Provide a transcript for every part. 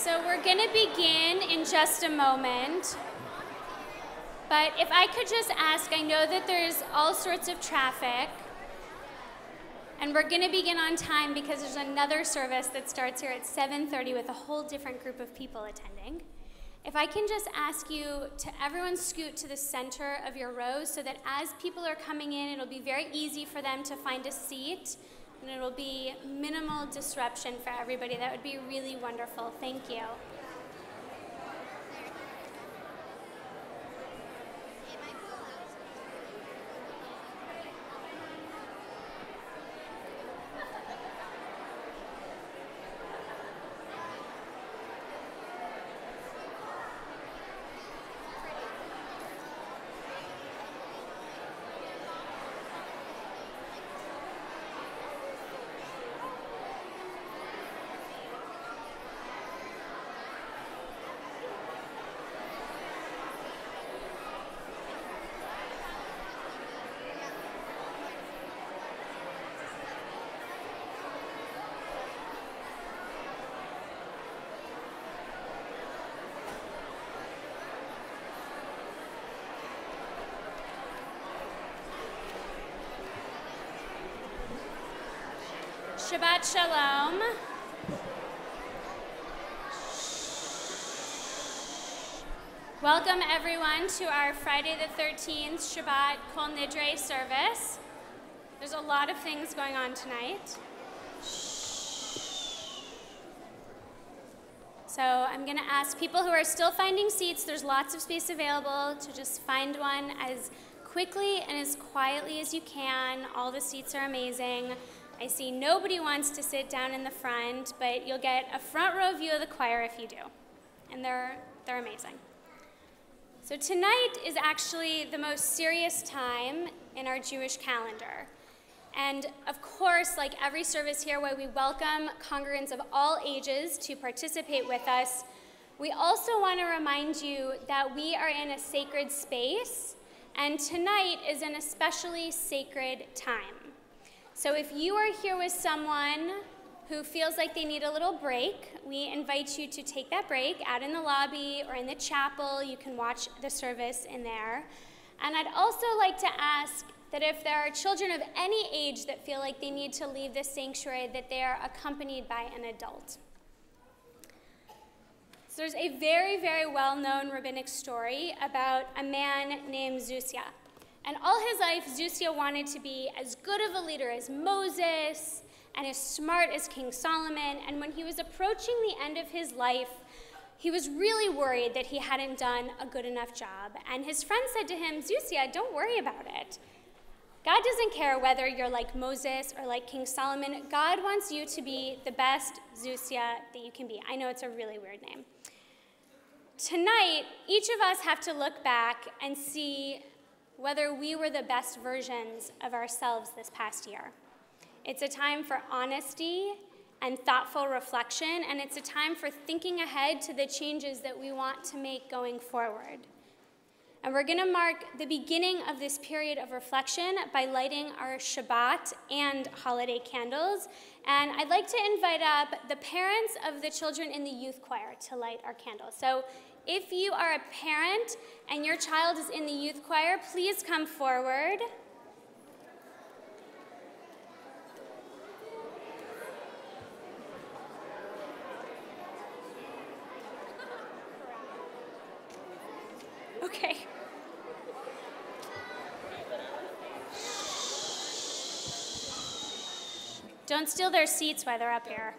So we're going to begin in just a moment. But if I could just ask, I know that there's all sorts of traffic. And we're going to begin on time because there's another service that starts here at 7:30 with a whole different group of people attending. If I can just ask you to everyone scoot to the center of your rows so that as people are coming in, it'll be very easy for them to find a seat, and it'll be minimal disruption for everybody. That would be really wonderful. Thank you. Shabbat Shalom. Welcome everyone to our Friday the 13th Shabbat Kol Nidre service. There's a lot of things going on tonight. So I'm going to ask people who are still finding seats, there's lots of space available, to just find one as quickly and as quietly as you can. All the seats are amazing. I see nobody wants to sit down in the front, but you'll get a front row view of the choir if you do. And they're amazing. So tonight is actually the most serious time in our Jewish calendar. And of course, like every service here where we welcome congregants of all ages to participate with us, we also want to remind you that we are in a sacred space, and tonight is an especially sacred time. So if you are here with someone who feels like they need a little break, we invite you to take that break out in the lobby or in the chapel. You can watch the service in there. And I'd also like to ask that if there are children of any age that feel like they need to leave this sanctuary, that they are accompanied by an adult. So there's a very, very well-known rabbinic story about a man named Zusia. And all his life, Zusia wanted to be as good of a leader as Moses and as smart as King Solomon. And when he was approaching the end of his life, he was really worried that he hadn't done a good enough job. And his friend said to him, Zusia, don't worry about it. God doesn't care whether you're like Moses or like King Solomon. God wants you to be the best Zusia that you can be. I know it's a really weird name. Tonight, each of us have to look back and see whether we were the best versions of ourselves this past year. It's a time for honesty and thoughtful reflection, and it's a time for thinking ahead to the changes that we want to make going forward. And we're going to mark the beginning of this period of reflection by lighting our Shabbat and holiday candles. And I'd like to invite up the parents of the children in the youth choir to light our candles. So if you are a parent and your child is in the youth choir, please come forward. Okay. Don't steal their seats while they're up here.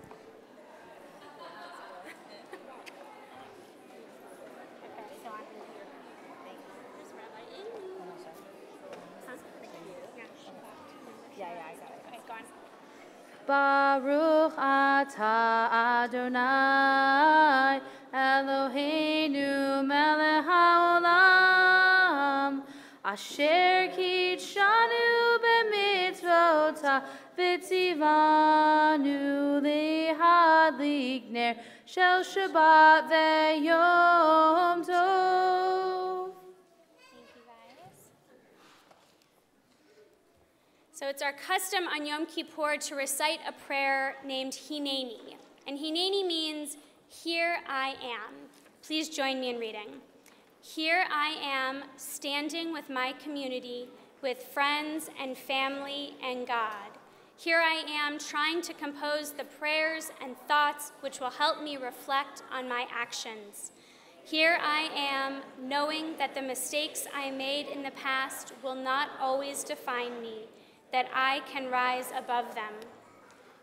Baruch atah Adonai Eloheinu melech haolam asher kitshanu b'mitzvotav v'tzivanu lihadlik ner shel Shabbat ve'yom tov. So it's our custom on Yom Kippur to recite a prayer named Hineni. And Hineni means, Here I am. Please join me in reading. Here I am, standing with my community, with friends and family and God. Here I am, trying to compose the prayers and thoughts which will help me reflect on my actions. Here I am, knowing that the mistakes I made in the past will not always define me, that I can rise above them.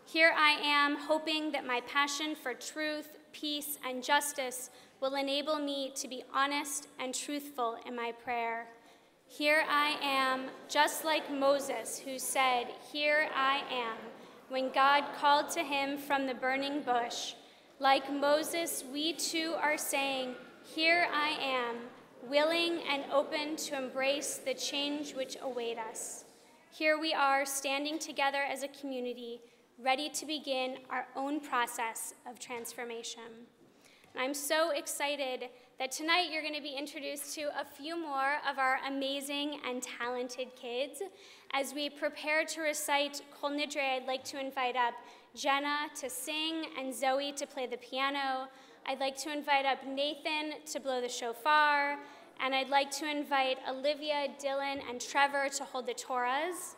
Here I am, hoping that my passion for truth, peace, and justice will enable me to be honest and truthful in my prayer. Here I am, just like Moses, who said, "Here I am," when God called to him from the burning bush. Like Moses, we too are saying, "Here I am," willing and open to embrace the change which await us. Here we are, standing together as a community, ready to begin our own process of transformation. And I'm so excited that tonight you're going to be introduced to a few more of our amazing and talented kids. As we prepare to recite Kol Nidre, I'd like to invite up Jenna to sing and Zoe to play the piano. I'd like to invite up Nathan to blow the shofar, and I'd like to invite Olivia, Dylan, and Trevor to hold the Torahs.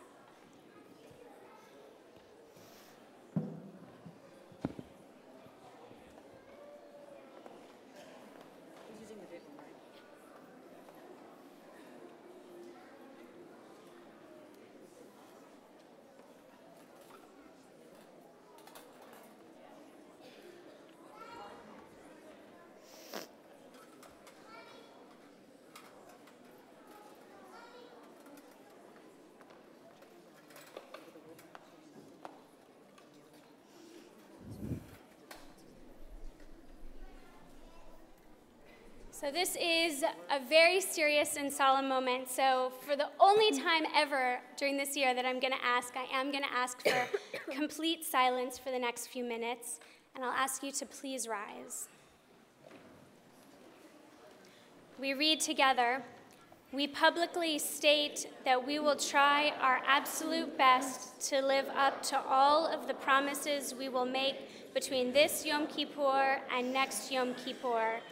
So this is a very serious and solemn moment. So for the only time ever during this year that I am going to ask for complete silence for the next few minutes, and I'll ask you to please rise. We read together, "We publicly state that we will try our absolute best to live up to all of the promises we will make between this Yom Kippur and next Yom Kippur.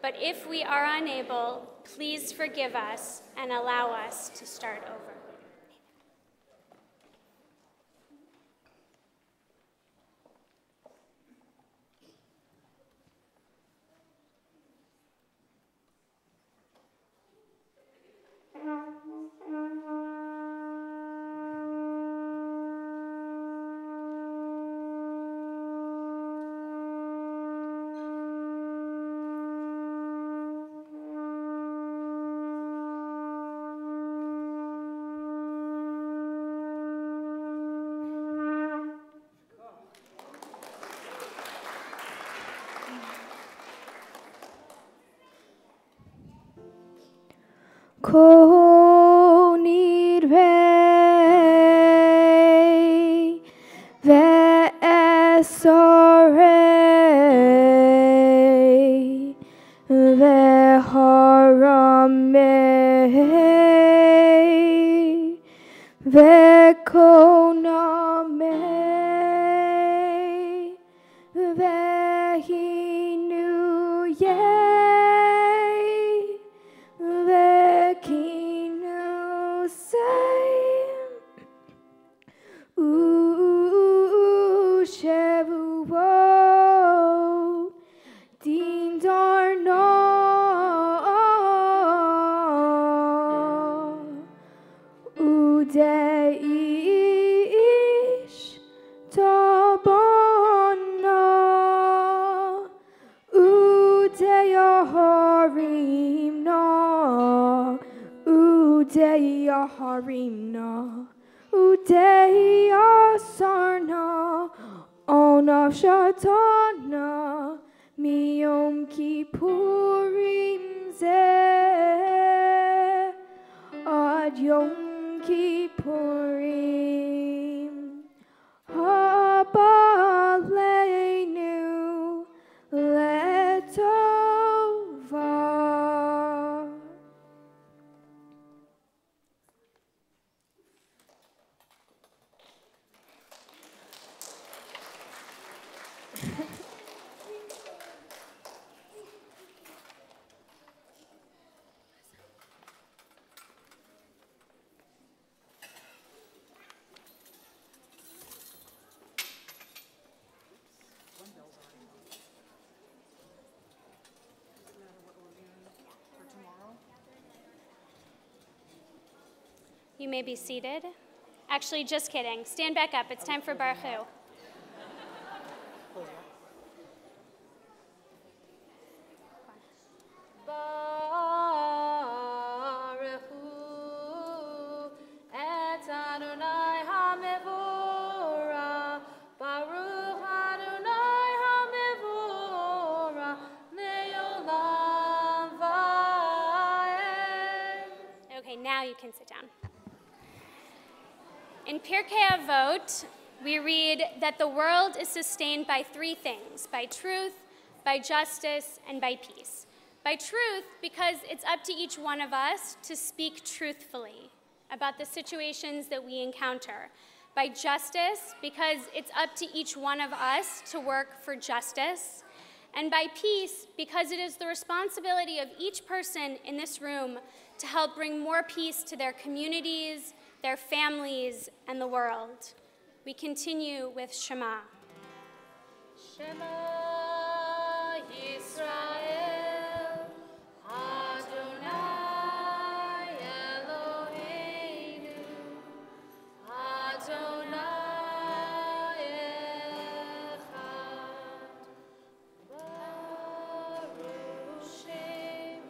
But if we are unable, please forgive us and allow us to start over." Kol nidre ve'esorei ve'haramei ve'konamei ve'hinuyei Deish tabana udeyaharimna udeyasarna onafshatana miyom kippurim zeh ad yom Kippurim habaleinu letova. You may be seated. Actually, just kidding. Stand back up. It's time for Baruch Hu. Okay, now you can sit down. In Pirkei Avot, we read that the world is sustained by three things: by truth, by justice, and by peace. By truth, because it's up to each one of us to speak truthfully about the situations that we encounter. By justice, because it's up to each one of us to work for justice. And by peace, because it is the responsibility of each person in this room to help bring more peace to their communities, their families, and the world. We continue with Shema. Shema Yisrael, Adonai Eloheinu, Adonai Echad, Baruch Shem,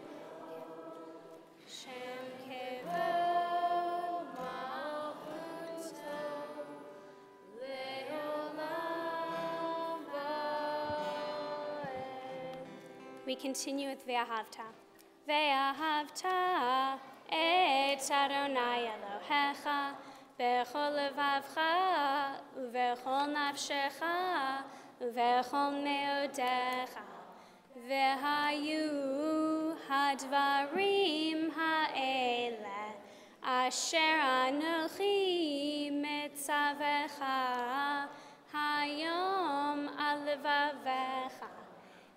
Shem Kevod Malchuto, Le'olam Va'ed. We continue with Ve'ahavta. Ve'ahavta et Adonai Elohecha bechol levavcha uvechol nafshecha uvechol meodecha vehayu hadvarim ha'ele asher anochi mitzavecha hayom al levavecha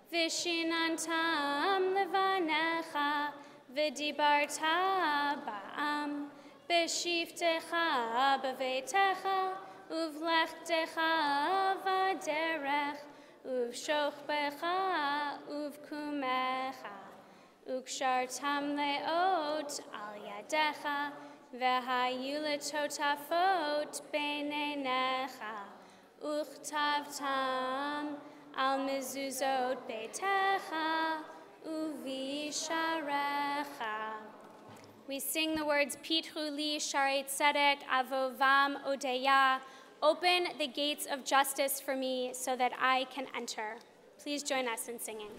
Vishinantam levanecha, v'dibarta ba'am, b'shiftecha b'veitecha, uvlechtecha v'derech, uvshochbecha uvkumecha, ukshartam leot al yadecha, v'hayu letotafot beinenecha, uchtavtam al mezuzot beitecha uvisharecha. We sing the words Pitchu li sharei tzedek avovam odeya. Open the gates of justice for me so that I can enter. Please join us in singing.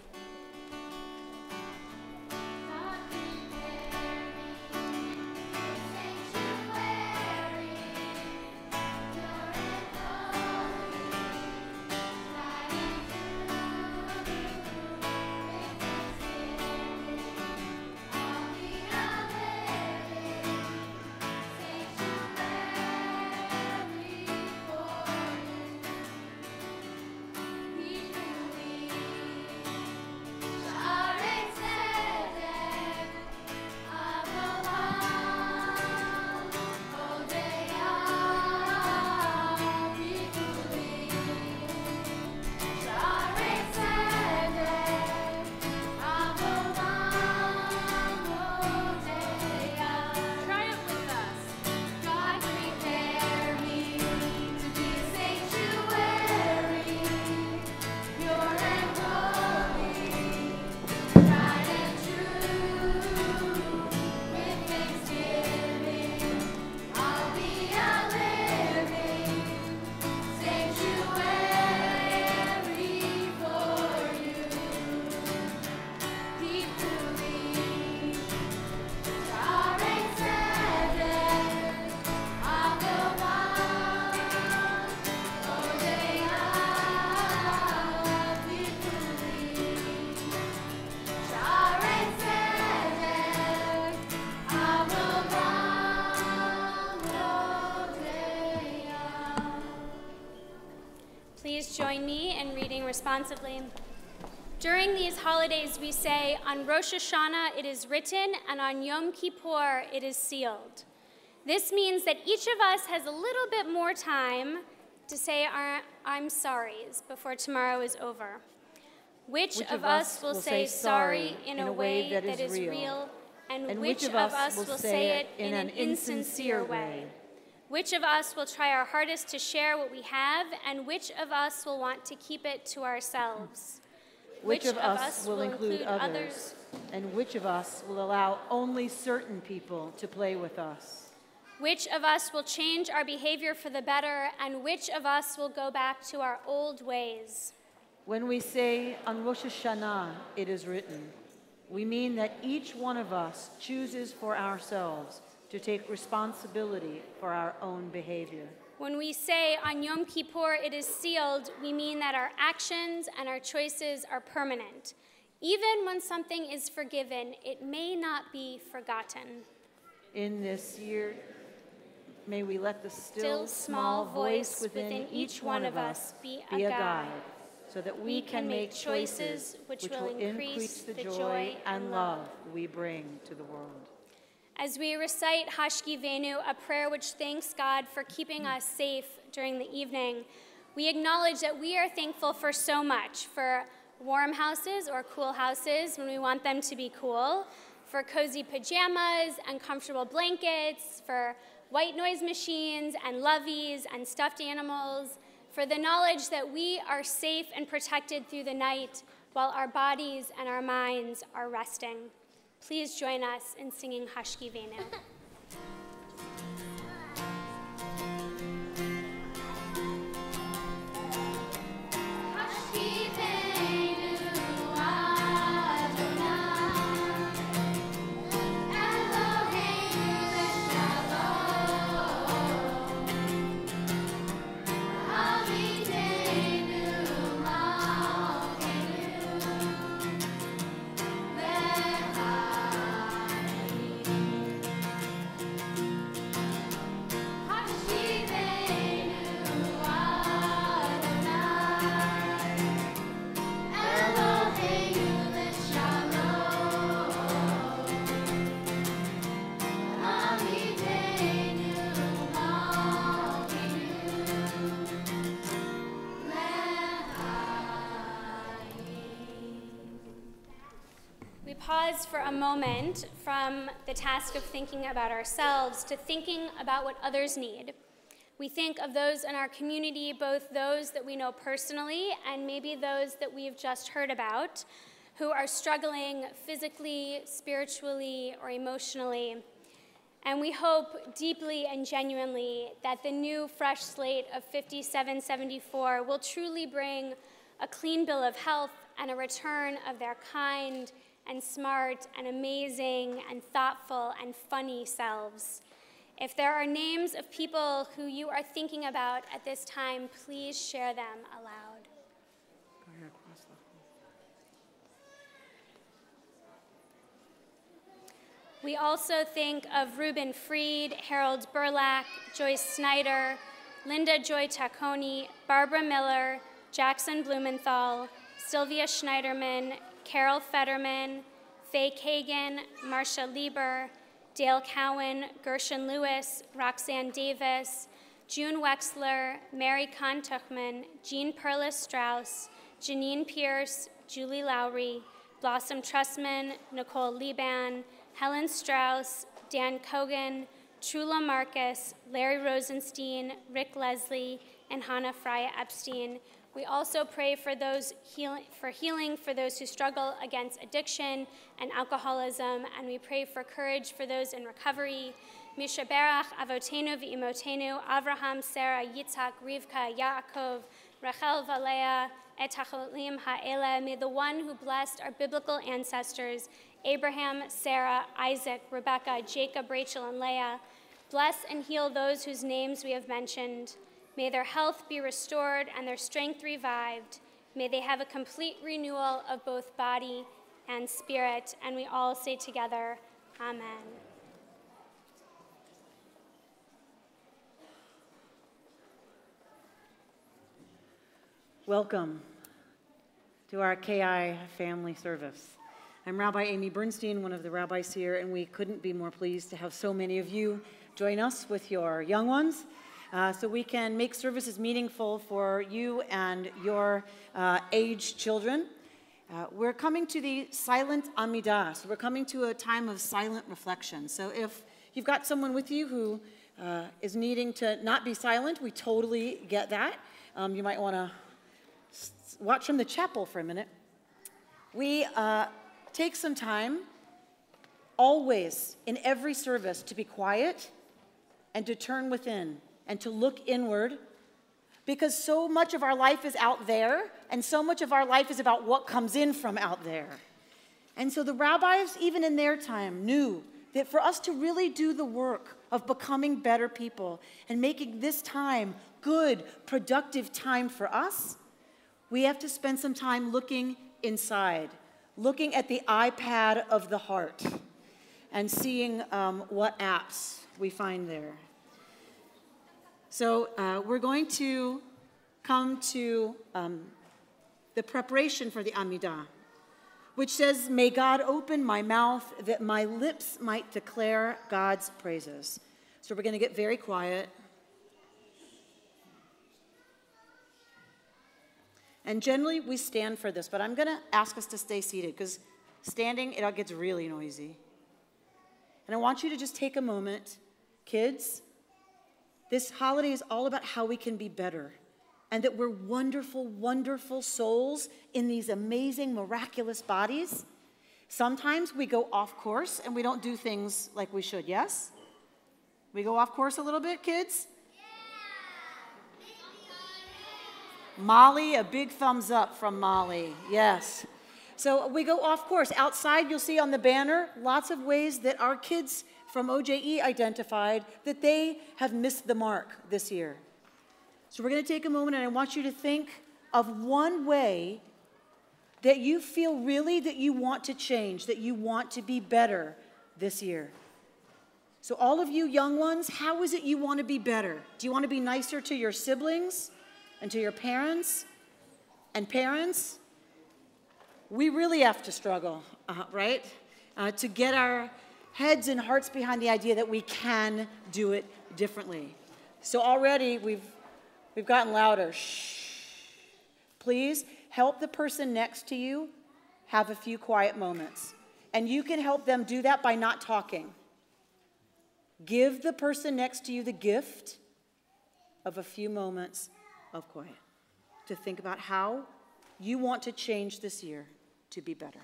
Please join me in reading responsively. During these holidays, we say, on Rosh Hashanah it is written, and on Yom Kippur it is sealed. This means that each of us has a little bit more time to say our I'm sorries before tomorrow is over. Which of us will say sorry in a way that is real And which of us will say it in an insincere way? Which of us will try our hardest to share what we have, and which of us will want to keep it to ourselves? Which of us will include others? And which of us will allow only certain people to play with us? Which of us will change our behavior for the better, and which of us will go back to our old ways? When we say on Rosh Hashanah, it is written, we mean that each one of us chooses for ourselves to take responsibility for our own behavior. When we say on Yom Kippur it is sealed, we mean that our actions and our choices are permanent. Even when something is forgiven, it may not be forgotten. In this year, may we let the still small voice within each one of us be a guide, so that we can make choices which will increase the joy and love we bring to the world. As we recite Hashkivenu, a prayer which thanks God for keeping us safe during the evening, we acknowledge that we are thankful for so much, for warm houses or cool houses when we want them to be cool, for cozy pajamas and comfortable blankets, for white noise machines and loveys and stuffed animals, for the knowledge that we are safe and protected through the night while our bodies and our minds are resting. Please join us in singing Hashkivenu. Pause for a moment from the task of thinking about ourselves to thinking about what others need. We think of those in our community, both those that we know personally and maybe those that we've just heard about, who are struggling physically, spiritually, or emotionally. And we hope deeply and genuinely that the new fresh slate of 5774 will truly bring a clean bill of health and a return of their kind and smart and amazing and thoughtful and funny selves. If there are names of people who you are thinking about at this time, please share them aloud. We also think of Reuben Freed, Harold Burlack, Joyce Snyder, Linda Joy Tacconi, Barbara Miller, Jackson Blumenthal, Sylvia Schneiderman, Carol Fetterman, Faye Kagan, Marcia Lieber, Dale Cowan, Gershon Lewis, Roxanne Davis, June Wexler, Mary Kahn Tuchman, Jean Perlis Strauss, Janine Pierce, Julie Lowry, Blossom Trussman, Nicole Liban, Helen Strauss, Dan Kogan, Trula Marcus, Larry Rosenstein, Rick Leslie, and Hannah Freya Epstein. We also pray for healing for those who struggle against addiction and alcoholism, and we pray for courage for those in recovery. Misha Berach, Avotenu v'Imotenu, Avraham, Sarah, Yitzhak, Rivka, Yaakov, Rachel, Valea, et Hacholim ha'ele. May the one who blessed our biblical ancestors, Abraham, Sarah, Isaac, Rebekah, Jacob, Rachel, and Leah, bless and heal those whose names we have mentioned. May their health be restored and their strength revived. May they have a complete renewal of both body and spirit. And we all say together, Amen. Welcome to our KI family service. I'm Rabbi Amy Bernstein, one of the rabbis here, and we couldn't be more pleased to have so many of you join us with your young ones. So we can make services meaningful for you and your aged children. We're coming to the silent Amidah, so we're coming to a time of silent reflection. So if you've got someone with you who is needing to not be silent, we totally get that. You might want to watch from the chapel for a minute. We take some time, always, in every service, to be quiet and to turn within and to look inward, because so much of our life is out there, and so much of our life is about what comes in from out there. And so the rabbis, even in their time, knew that for us to really do the work of becoming better people and making this time good, productive time for us, we have to spend some time looking inside, looking at the iPad of the heart and seeing what apps we find there. So we're going to come to the preparation for the Amidah, which says, "May God open my mouth that my lips might declare God's praises." So we're going to get very quiet. And generally we stand for this, but I'm going to ask us to stay seated because standing, it all gets really noisy. And I want you to just take a moment. Kids, this holiday is all about how we can be better and that we're wonderful, wonderful souls in these amazing, miraculous bodies. Sometimes we go off course and we don't do things like we should, yes? We go off course a little bit, kids? Molly, a big thumbs up from Molly, yes. So we go off course. Outside, you'll see on the banner lots of ways that our kids from OJE identified that they have missed the mark this year. So we're going to take a moment and I want you to think of one way that you feel really that you want to change, that you want to be better this year. So all of you young ones, how is it you want to be better? Do you want to be nicer to your siblings and to your parents? And parents, we really have to struggle, right? To get our heads and hearts behind the idea that we can do it differently. So already we've gotten louder. Shh. Please help the person next to you have a few quiet moments. And you can help them do that by not talking. Give the person next to you the gift of a few moments of quiet to think about how you want to change this year to be better.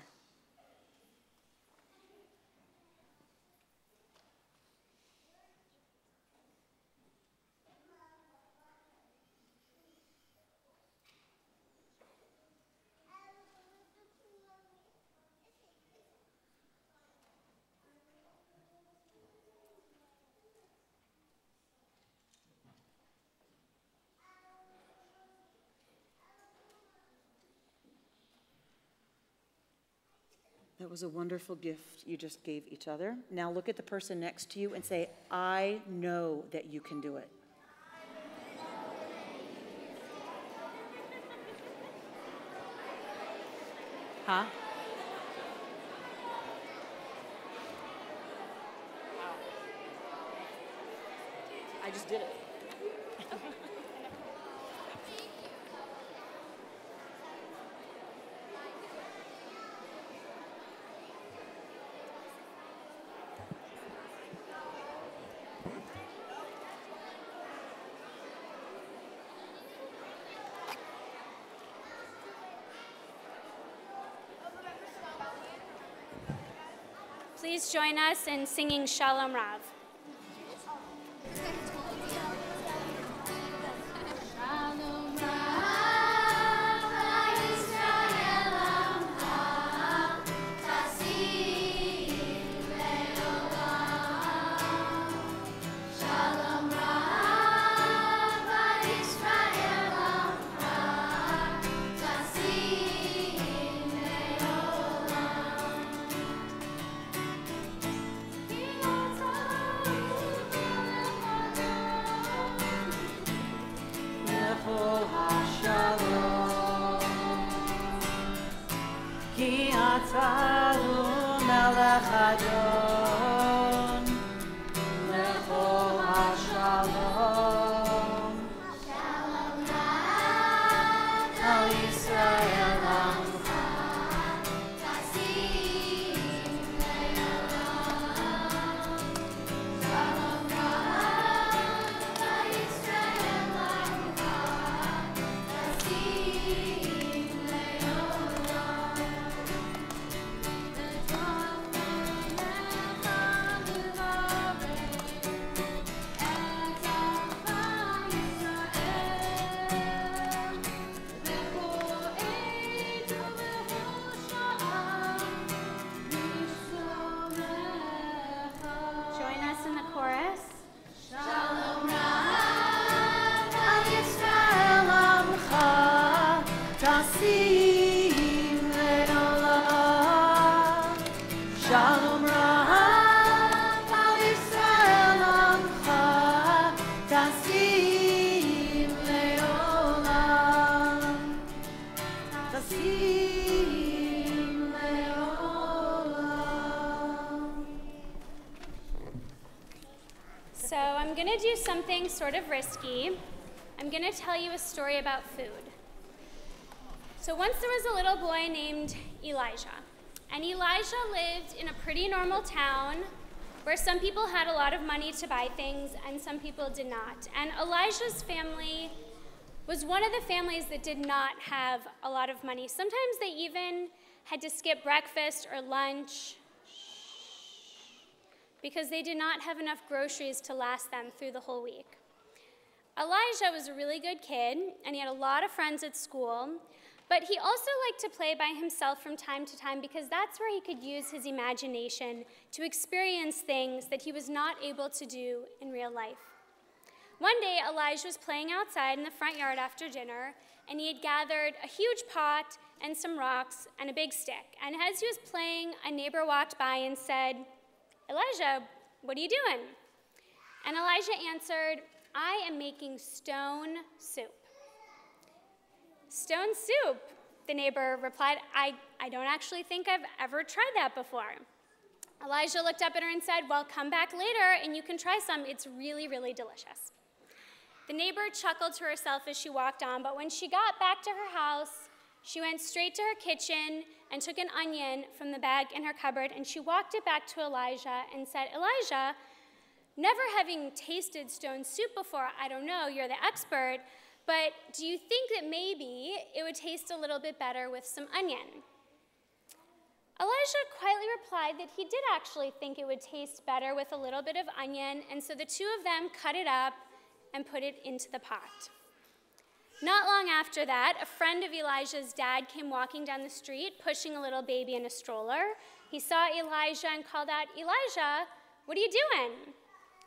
That was a wonderful gift you just gave each other. Now look at the person next to you and say, "I know that you can do it." Huh? Wow. I just did it. Please join us in singing Shalom Rav. tasim le'olam. Shalom Rab al Yisrael amcha, tasim le'olam. Tasim le'olam. So I'm going to do something sort of risky. I'm going to tell you a story about food. So once there was a little boy named Elijah. And Elijah lived in a pretty normal town where some people had a lot of money to buy things and some people did not. And Elijah's family was one of the families that did not have a lot of money. Sometimes they even had to skip breakfast or lunch because they did not have enough groceries to last them through the whole week. Elijah was a really good kid, and he had a lot of friends at school, but he also liked to play by himself from time to time because that's where he could use his imagination to experience things that he was not able to do in real life. One day, Elijah was playing outside in the front yard after dinner, and he had gathered a huge pot and some rocks and a big stick. And as he was playing, a neighbor walked by and said, "Elijah, what are you doing?" And Elijah answered, "I am making stone soup." "Stone soup?" the neighbor replied. I don't actually think I've ever tried that before." Elijah looked up at her and said, "Well, come back later and you can try some. It's really, really delicious." The neighbor chuckled to herself as she walked on, but when she got back to her house, she went straight to her kitchen and took an onion from the bag in her cupboard, and she walked it back to Elijah and said, "Elijah, never having tasted stone soup before, I don't know, you're the expert, but do you think that maybe it would taste a little bit better with some onion?" Elijah quietly replied that he did actually think it would taste better with a little bit of onion, and so the two of them cut it up and put it into the pot. Not long after that, a friend of Elijah's dad came walking down the street, pushing a little baby in a stroller. He saw Elijah and called out, "Elijah, what are you doing?"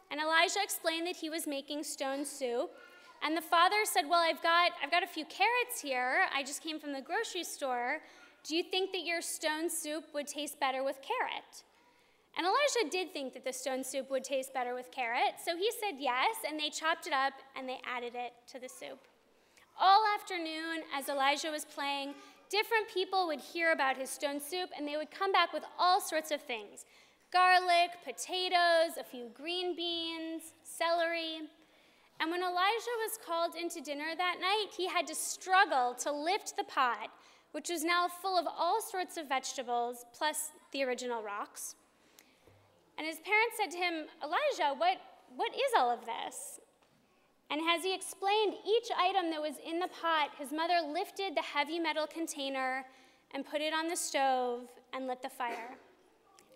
And Elijah explained that he was making stone soup. And the father said, "Well, I've got a few carrots here. I just came from the grocery store. Do you think that your stone soup would taste better with carrot?" And Elijah did think that the stone soup would taste better with carrot, so he said yes, and they chopped it up and they added it to the soup. All afternoon, as Elijah was playing, different people would hear about his stone soup, and they would come back with all sorts of things: garlic, potatoes, a few green beans, celery. And when Elijah was called into dinner that night, he had to struggle to lift the pot, which was now full of all sorts of vegetables, plus the original rocks. And his parents said to him, "Elijah, what is all of this?" And as he explained each item that was in the pot, his mother lifted the heavy metal container and put it on the stove and lit the fire.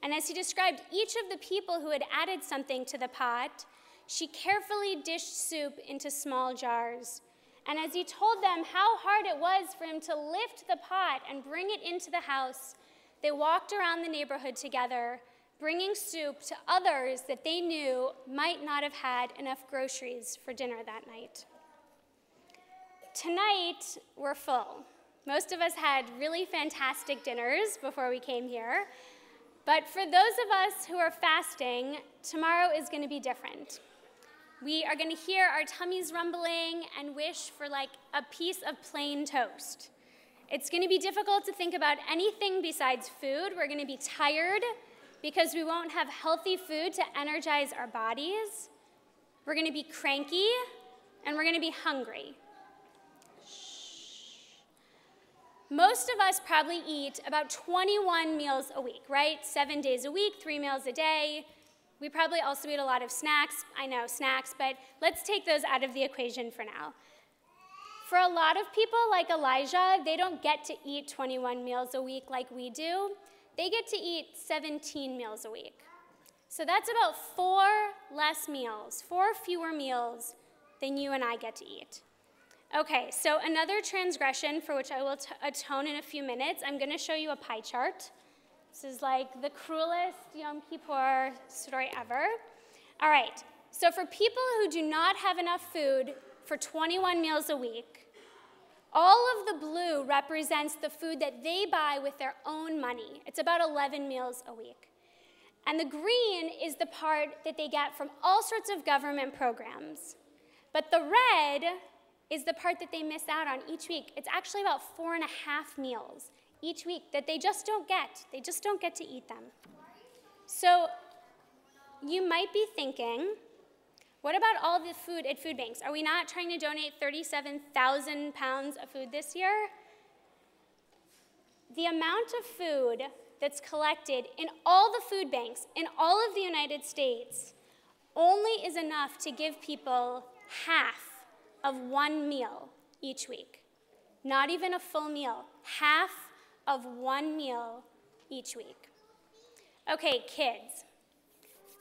And as he described each of the people who had added something to the pot, she carefully dished soup into small jars. And as he told them how hard it was for him to lift the pot and bring it into the house, they walked around the neighborhood together, bringing soup to others that they knew might not have had enough groceries for dinner that night. Tonight, we're full. Most of us had really fantastic dinners before we came here. But for those of us who are fasting, tomorrow is going to be different. We are going to hear our tummies rumbling and wish for like a piece of plain toast. It's going to be difficult to think about anything besides food. We're going to be tired because we won't have healthy food to energize our bodies. We're going to be cranky, and we're going to be hungry. Most of us probably eat about 21 meals a week, right? 7 days a week, 3 meals a day. We probably also eat a lot of snacks. I know, snacks, but let's take those out of the equation for now. For a lot of people like Elijah, they don't get to eat 21 meals a week like we do. They get to eat 17 meals a week. So that's about 4 less meals, 4 fewer meals than you and I get to eat. Okay, so another transgression for which I will atone in a few minutes. I'm going to show you a pie chart. This is like the cruelest Yom Kippur story ever. All right, so for people who do not have enough food for 21 meals a week, All of the blue represents the food that they buy with their own money. It's about 11 meals a week. And the green is the part that they get from all sorts of government programs. But the red is the part that they miss out on each week. It's actually about 4.5 meals each week that they just don't get. They just don't get to eat them. So you might be thinking, what about all the food at food banks? Are we not trying to donate 37,000 pounds of food this year? The amount of food that's collected in all the food banks in all of the United States only is enough to give people half of one meal each week. Not even a full meal, half of one meal each week. Okay, kids,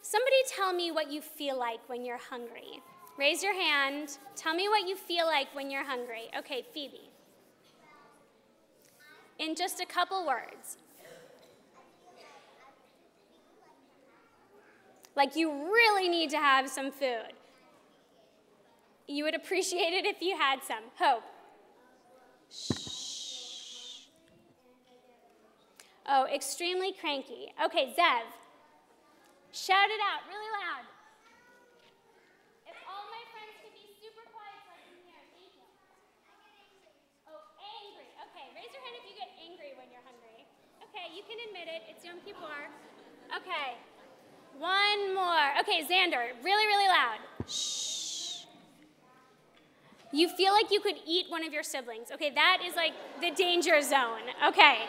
somebody tell me what you feel like when you're hungry. Raise your hand. Tell me what you feel like when you're hungry. Okay, Phoebe. In just a couple words. Like you really need to have some food. You would appreciate it if you had some. Hope. Shh. Oh, extremely cranky. Okay, Zev. Shout it out really loud. If all my friends could be super quiet so I can hear, thank you. Oh, angry. Okay, raise your hand if you get angry when you're hungry. Okay, you can admit it. It's Yom Kippur. Okay. One more. Okay, Xander, really, really loud. Shh. You feel like you could eat one of your siblings. Okay, that is like the danger zone. Okay.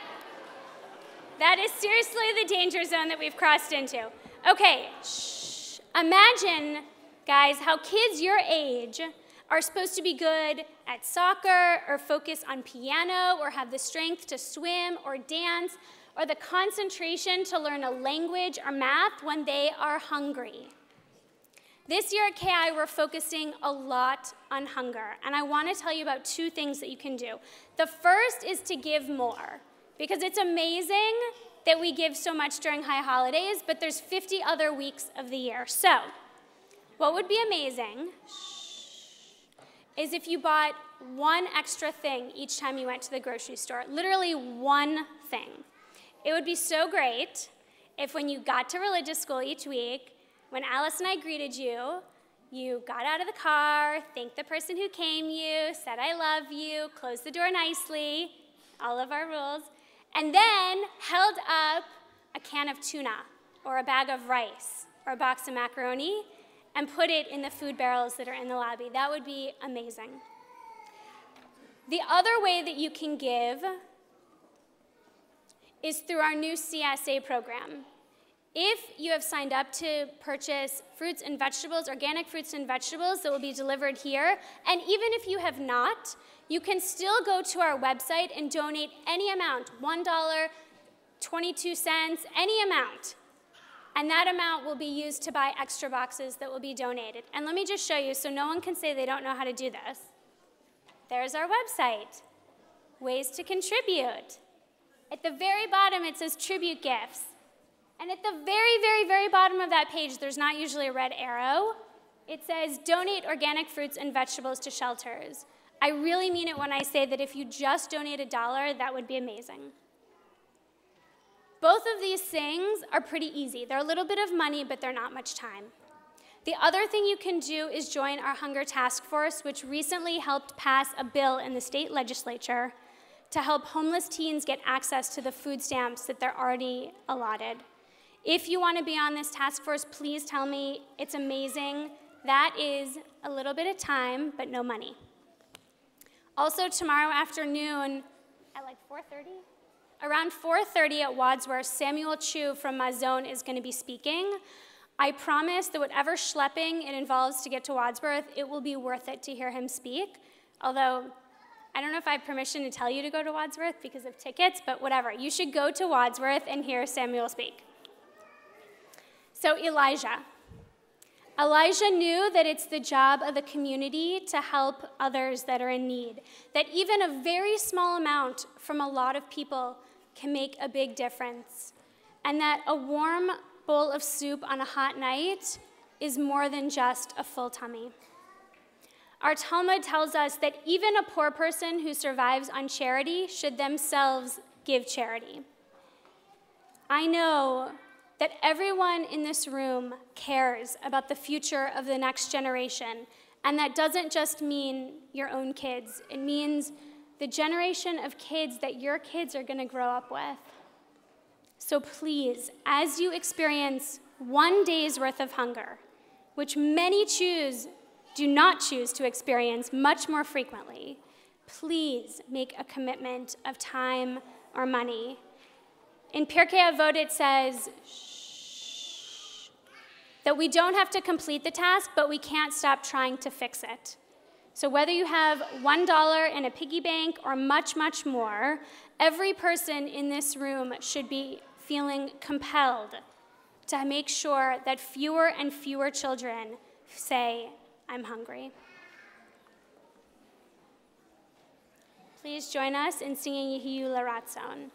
That is seriously the danger zone that we've crossed into. Okay, shh. Imagine, guys, how kids your age are supposed to be good at soccer or focus on piano or have the strength to swim or dance or the concentration to learn a language or math when they are hungry. This year at KI, we're focusing a lot on hunger, and I want to tell you about 2 things that you can do. The first is to give more, because it's amazing that we give so much during high holidays, but there's 50 other weeks of the year. So, what would be amazing is if you bought one extra thing each time you went to the grocery store, literally one thing. It would be so great if when you got to religious school each week, when Alice and I greeted you, you got out of the car, thanked the person who came you, said I love you, closed the door nicely, all of our rules, and then held up a can of tuna or a bag of rice or a box of macaroni and put it in the food barrels that are in the lobby. That would be amazing. The other way that you can give is through our new CSA program. If you have signed up to purchase fruits and vegetables, organic fruits and vegetables that will be delivered here, and even if you have not, you can still go to our website and donate any amount, $1, 22 cents, any amount. And that amount will be used to buy extra boxes that will be donated. And let me just show you so no one can say they don't know how to do this. There's our website, ways to contribute. At the very bottom, it says tribute gifts. And at the very, very, very bottom of that page, there's not usually a red arrow. It says, donate organic fruits and vegetables to shelters. I really mean it when I say that if you just donate $1, that would be amazing. Both of these things are pretty easy. They're a little bit of money, but they're not much time. The other thing you can do is join our Hunger Task Force, which recently helped pass a bill in the state legislature to help homeless teens get access to the food stamps that they're already allotted. If you want to be on this task force, please tell me. It's amazing. That is a little bit of time, but no money. Also, tomorrow afternoon at like 4:30? Around 4:30 at Wadsworth, Samuel Chu from Mazon is going to be speaking. I promise that whatever schlepping it involves to get to Wadsworth, it will be worth it to hear him speak. Although, I don't know if I have permission to tell you to go to Wadsworth because of tickets, but whatever. You should go to Wadsworth and hear Samuel speak. So Elijah. Elijah knew that it's the job of the community to help others that are in need, that even a very small amount from a lot of people can make a big difference, and that a warm bowl of soup on a hot night is more than just a full tummy. Our Talmud tells us that even a poor person who survives on charity should themselves give charity. I know that everyone in this room cares about the future of the next generation, and that doesn't just mean your own kids. It means the generation of kids that your kids are going to grow up with. So please, as you experience 1 day's worth of hunger, which many do not choose to experience much more frequently, please make a commitment of time or money. In Pirkei Avot it says, that we don't have to complete the task, but we can't stop trying to fix it. So whether you have $1 in a piggy bank or much, much more, every person in this room should be feeling compelled to make sure that fewer and fewer children say, I'm hungry. Please join us in singing Yehiyu L'Ratzon.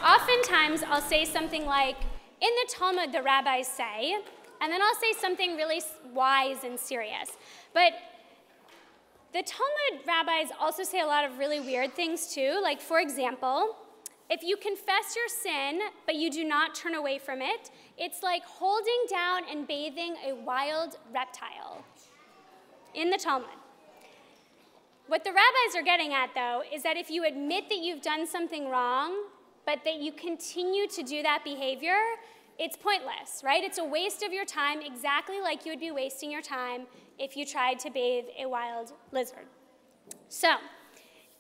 Oftentimes, I'll say something like, in the Talmud, the rabbis say, and then I'll say something really wise and serious. But the Talmud rabbis also say a lot of really weird things too. Like, for example, if you confess your sin, but you do not turn away from it, it's like holding down and bathing a wild reptile in the Talmud. What the rabbis are getting at, though, is that if you admit that you've done something wrong, but that you continue to do that behavior, it's pointless, right? It's a waste of your time, exactly like you would be wasting your time if you tried to bathe a wild lizard. So,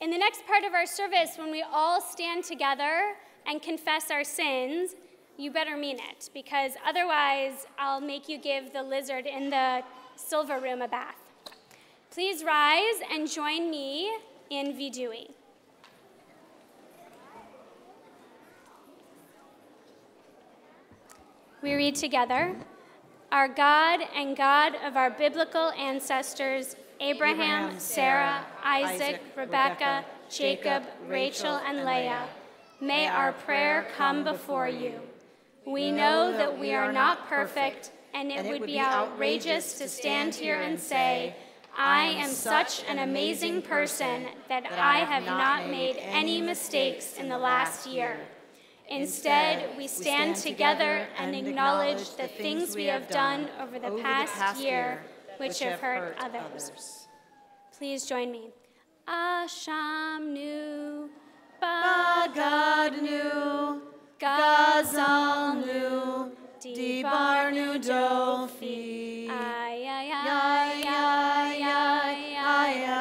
in the next part of our service, when we all stand together and confess our sins, you better mean it, because otherwise I'll make you give the lizard in the silver room a bath. Please rise and join me in Vidui. We read together, our God and God of our biblical ancestors, Abraham, Sarah, Isaac, Rebekah, Jacob, Rachel, and Leah, may our prayer come before you. We know that we are not perfect, and it would be outrageous to stand here and say, I am such an amazing person that I have not made any mistakes in the last year. Instead, we stand together and acknowledge the things we have done over the past year which have hurt others. Please join me. Ashamnu, Bagadnu, Gazalnu, Dibarnu Dofi. Ay, ay, ay, ay, ay, ay, ay, ay,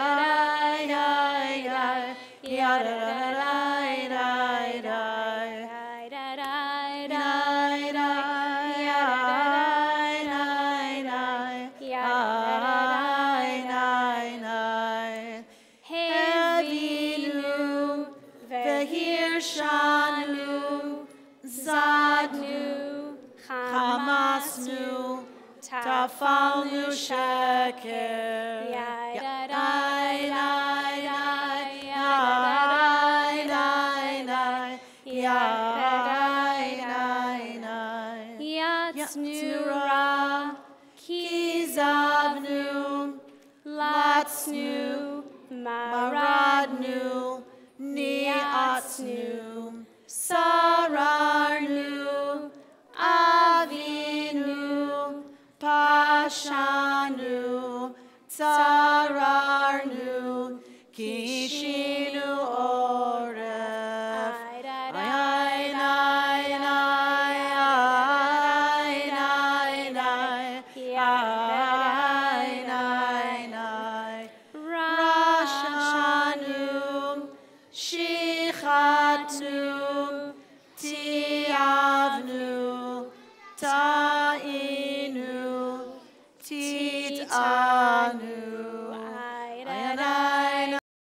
Asnu, Sararnu, Avinu, Pashanu, Sararnu, Kishinu Oref. Rashanu,